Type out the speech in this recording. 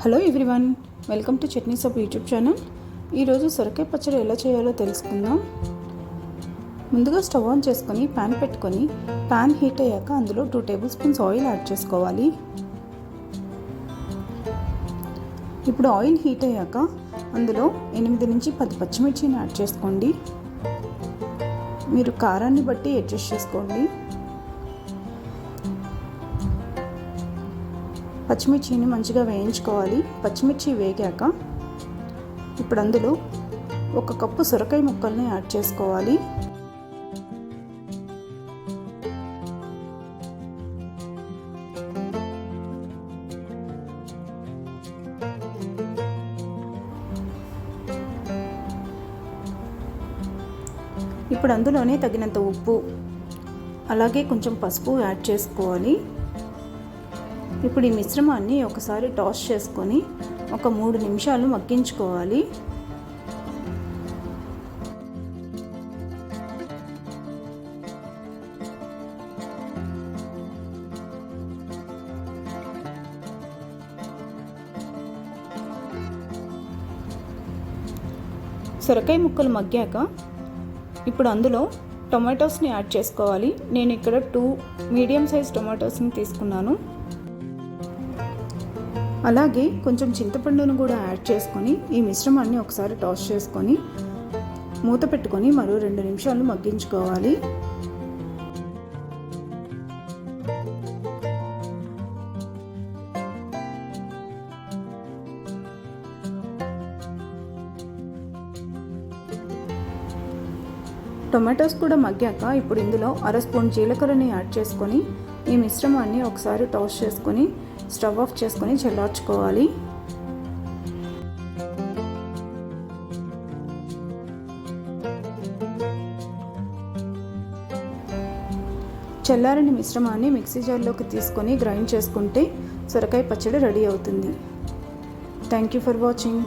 Hello everyone, welcome to chutney sub YouTube channel. ఈరోజు సొరకాయ పచ్చడి ఎలా చేయాలో తెలుసుకుందాం. ముందుగా స్టవ్ ఆన్ చేసుకొని ప్యాన్ పెట్టుకొని ప్యాన్ హీట్ అయ్యాక అందులో 2 టేబుల్ స్పూన్స్ ఆయిల్ యాడ్ చేసుకోవాలి. ఇప్పుడు ఆయిల్ హీట్ అయ్యాక అందులో 8 నుంచి 10 పచ్చిమిర్చిని యాడ్ చేసుకోండి. మీరు కారాన్ని బట్టి అడ్జస్ట్ చేసుకోండి. పచ్చిమిర్చిని మంచిగా వేయించుకోవాలి. పచ్చిమిర్చి వేగాక ఇప్పుడు అందులో 1 కప్పు సొరకాయ ముక్కల్ని యాడ్ చేసుకోవాలి. ఇప్పుడు అందులోనే తగినంత ఉప్పు అలాగే కొంచెం పసుపు యాడ్ చేసుకోవాలి. ఇప్పుడు ఈ మిశ్రమాన్ని ఒకసారి టాస్ చేసుకొని ఒక 3 నిమిషాలు మగ్గించుకోవాలి. సొరకాయ ముక్కలు మగ్గాక ఇప్పుడు అందులో టొమాటోస్ని యాడ్ చేసుకోవాలి. నేను ఇక్కడ 2 మీడియం సైజ్ టొమాటోస్ని తీసుకున్నాను. అలాగే కొంచెం చింతపండును కూడా యాడ్ చేసుకొని ఈ మిశ్రమాన్ని ఒకసారి టాస్ చేసుకొని మూత పెట్టుకొని మరో 2 నిమిషాలు మగ్గించుకోవాలి. టొమాటోస్ కూడా మగ్గాక ఇప్పుడు ఇందులో 1/2 స్పూన్ జీలకర్రని యాడ్ చేసుకొని ఈ మిశ్రమాన్ని ఒకసారి టాస్ చేసుకొని స్టవ్ ఆఫ్ చేసుకొని చల్లార్చుకోవాలి. చల్లారని మిశ్రమాన్ని మిక్సీ జార్లోకి తీసుకొని గ్రైండ్ చేసుకుంటే సొరకాయ పచ్చడి రెడీ అవుతుంది. Thank you for watching.